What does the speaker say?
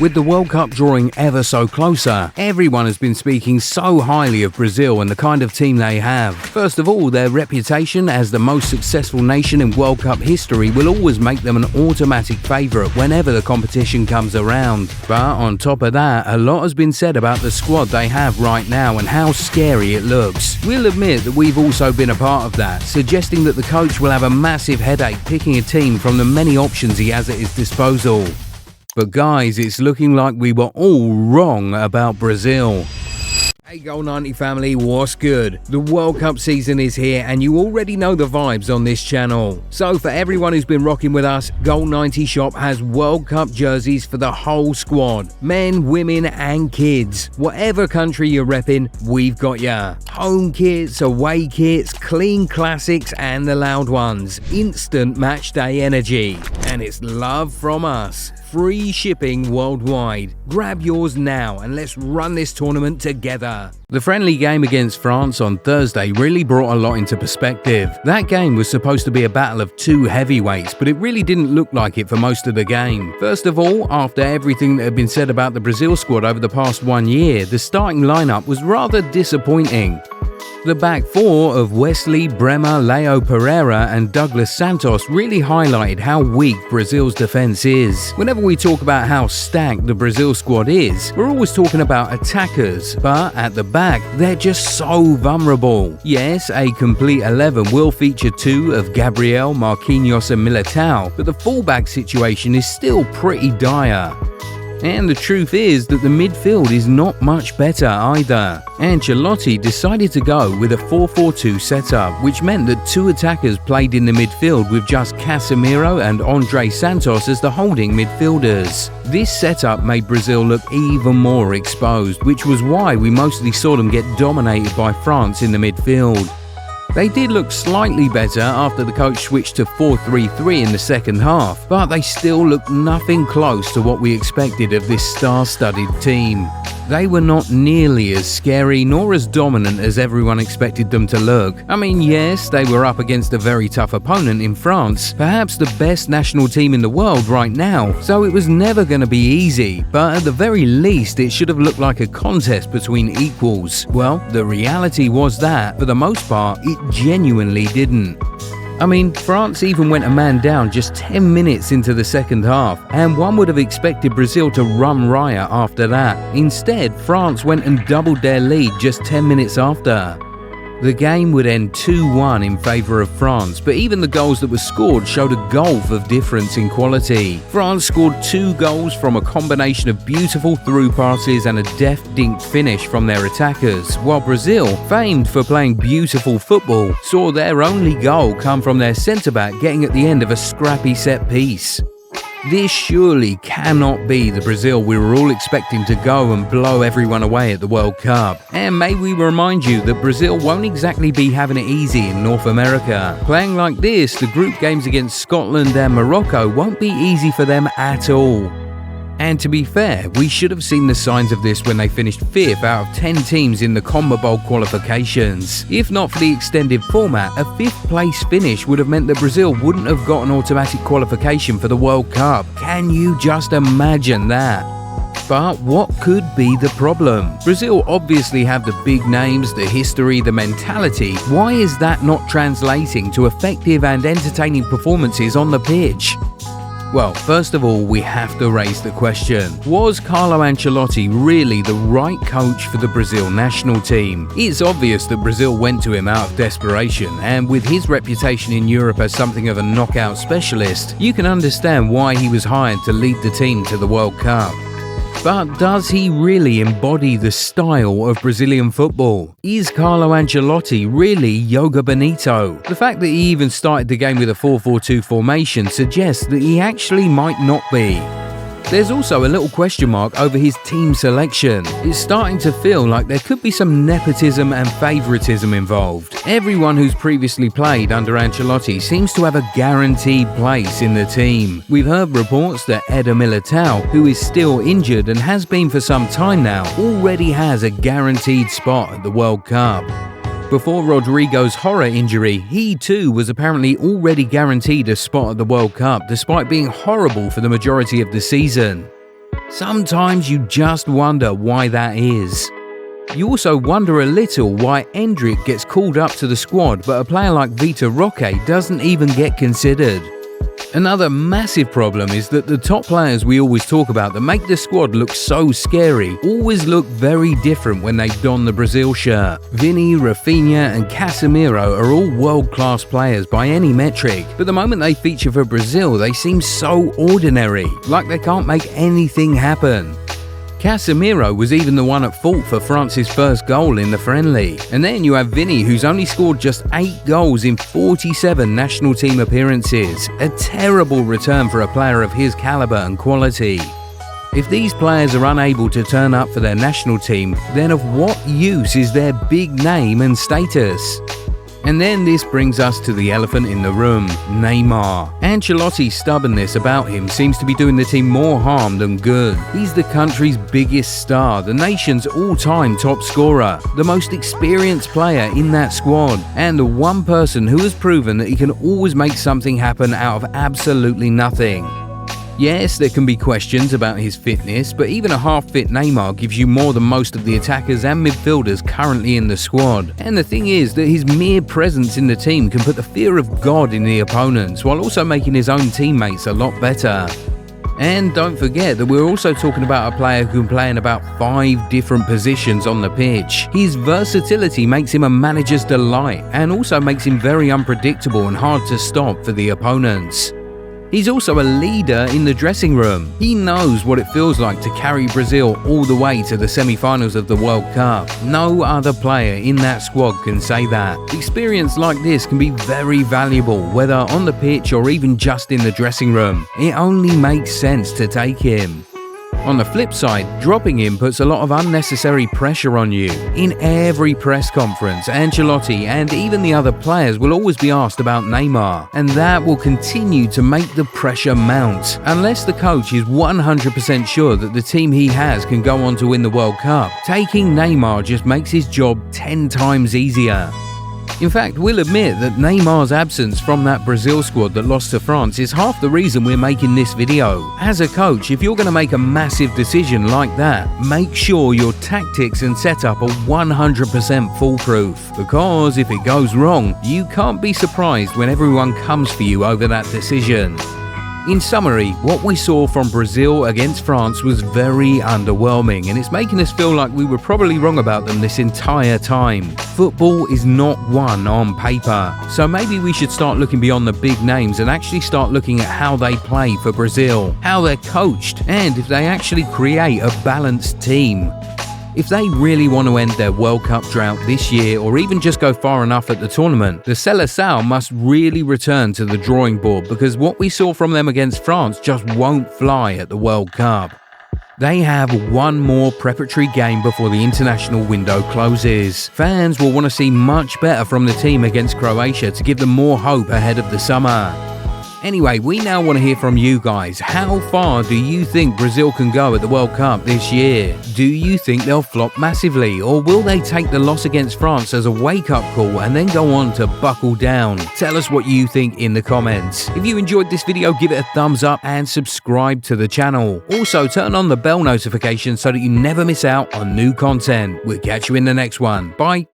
With the World Cup drawing ever so closer, everyone has been speaking so highly of Brazil and the kind of team they have. First of all, their reputation as the most successful nation in World Cup history will always make them an automatic favourite whenever the competition comes around. But on top of that, a lot has been said about the squad they have right now and how scary it looks. We'll admit that we've also been a part of that, suggesting that the coach will have a massive headache picking a team from the many options he has at his disposal. But guys, it's looking like we were all wrong about Brazil. Hey Goal 90 family, what's good? The World Cup season is here and you already know the vibes on this channel. So for everyone who's been rocking with us, Goal 90 Shop has World Cup jerseys for the whole squad. Men, women and kids. Whatever country you're repping, we've got ya. Home kits, away kits, clean classics and the loud ones. Instant match day energy. And it's love from us. Free shipping worldwide. Grab yours now and let's run this tournament together. The friendly game against France on Thursday really brought a lot into perspective. That game was supposed to be a battle of two heavyweights, but it really didn't look like it for most of the game. First of all, after everything that had been said about the Brazil squad over the past 1 year, the starting lineup was rather disappointing. The back four of Wesley, Bremer, Léo Pereira and Douglas Santos really highlighted how weak Brazil's defense is. Whenever we talk about how stacked the Brazil squad is, we're always talking about attackers, but at the back, they're just so vulnerable. Yes, a complete 11 will feature two of Gabriel, Marquinhos and Militao, but the fullback situation is still pretty dire. And the truth is that the midfield is not much better either. Ancelotti decided to go with a 4-4-2 setup, which meant that two attackers played in the midfield with just Casemiro and Andre Santos as the holding midfielders. This setup made Brazil look even more exposed, which was why we mostly saw them get dominated by France in the midfield. They did look slightly better after the coach switched to 4-3-3 in the second half, but they still looked nothing close to what we expected of this star-studded team. They were not nearly as scary nor as dominant as everyone expected them to look. I mean, yes, they were up against a very tough opponent in France, perhaps the best national team in the world right now, so it was never going to be easy, but at the very least it should have looked like a contest between equals. Well, the reality was that, for the most part, it genuinely didn't. I mean, France even went a man down just 10 minutes into the second half, and one would have expected Brazil to run riot after that. Instead, France went and doubled their lead just 10 minutes after. The game would end 2-1 in favour of France, but even the goals that were scored showed a gulf of difference in quality. France scored 2 goals from a combination of beautiful through passes and a deft-dinked finish from their attackers, while Brazil, famed for playing beautiful football, saw their only goal come from their centre-back getting at the end of a scrappy set piece. This surely cannot be the Brazil we were all expecting to go and blow everyone away at the World Cup. And may we remind you that Brazil won't exactly be having it easy in North America. Playing like this, the group games against Scotland and Morocco won't be easy for them at all. And to be fair, we should have seen the signs of this when they finished 5th out of 10 teams in the CONMEBOL qualifications. If not for the extended format, a 5th place finish would have meant that Brazil wouldn't have got an automatic qualification for the World Cup. Can you just imagine that? But what could be the problem? Brazil obviously have the big names, the history, the mentality. Why is that not translating to effective and entertaining performances on the pitch? Well, first of all, we have to raise the question, was Carlo Ancelotti really the right coach for the Brazil national team? It's obvious that Brazil went to him out of desperation, and with his reputation in Europe as something of a knockout specialist, you can understand why he was hired to lead the team to the World Cup. But does he really embody the style of Brazilian football? Is Carlo Ancelotti really Joga Bonito? The fact that he even started the game with a 4-4-2 formation suggests that he actually might not be. There's also a little question mark over his team selection. It's starting to feel like there could be some nepotism and favouritism involved. Everyone who's previously played under Ancelotti seems to have a guaranteed place in the team. We've heard reports that Eder Militao, who is still injured and has been for some time now, already has a guaranteed spot at the World Cup. Before Rodrigo's horror injury, he too was apparently already guaranteed a spot at the World Cup, despite being horrible for the majority of the season. Sometimes you just wonder why that is. You also wonder a little why Endrick gets called up to the squad, but a player like Vitor Roque doesn't even get considered. Another massive problem is that the top players we always talk about that make the squad look so scary always look very different when they don the Brazil shirt. Vini, Raphinha and Casemiro are all world-class players by any metric, but the moment they feature for Brazil they seem so ordinary, like they can't make anything happen. Casemiro was even the one at fault for France's first goal in the friendly. And then you have Vini, who's only scored just 8 goals in 47 national team appearances. A terrible return for a player of his caliber and quality. If these players are unable to turn up for their national team, then of what use is their big name and status? And then this brings us to the elephant in the room, Neymar. Ancelotti's stubbornness about him seems to be doing the team more harm than good. He's the country's biggest star, the nation's all-time top scorer, the most experienced player in that squad, and the one person who has proven that he can always make something happen out of absolutely nothing. Yes, there can be questions about his fitness, but even a half-fit Neymar gives you more than most of the attackers and midfielders currently in the squad. And the thing is that his mere presence in the team can put the fear of God in the opponents, while also making his own teammates a lot better. And don't forget that we're also talking about a player who can play in about 5 different positions on the pitch. His versatility makes him a manager's delight, and also makes him very unpredictable and hard to stop for the opponents. He's also a leader in the dressing room. He knows what it feels like to carry Brazil all the way to the semi-finals of the World Cup. No other player in that squad can say that. Experience like this can be very valuable, whether on the pitch or even just in the dressing room. It only makes sense to take him. On the flip side, dropping him puts a lot of unnecessary pressure on you. In every press conference, Ancelotti and even the other players will always be asked about Neymar, and that will continue to make the pressure mount. Unless the coach is 100% sure that the team he has can go on to win the World Cup, taking Neymar just makes his job 10 times easier. In fact, we'll admit that Neymar's absence from that Brazil squad that lost to France is half the reason we're making this video. As a coach, if you're going to make a massive decision like that, make sure your tactics and setup are 100% foolproof. Because if it goes wrong, you can't be surprised when everyone comes for you over that decision. In summary, what we saw from Brazil against France was very underwhelming, and it's making us feel like we were probably wrong about them this entire time. Football is not won on paper, so maybe we should start looking beyond the big names and actually start looking at how they play for Brazil, how they're coached, and if they actually create a balanced team. If they really want to end their World Cup drought this year, or even just go far enough at the tournament, the Seleção must really return to the drawing board, because what we saw from them against France just won't fly at the World Cup. They have one more preparatory game before the international window closes. Fans will want to see much better from the team against Croatia to give them more hope ahead of the summer. Anyway, we now want to hear from you guys. How far do you think Brazil can go at the World Cup this year? Do you think they'll flop massively, or will they take the loss against France as a wake-up call and then go on to buckle down? Tell us what you think in the comments. If you enjoyed this video, give it a thumbs up and subscribe to the channel. Also, turn on the bell notification so that you never miss out on new content. We'll catch you in the next one. Bye.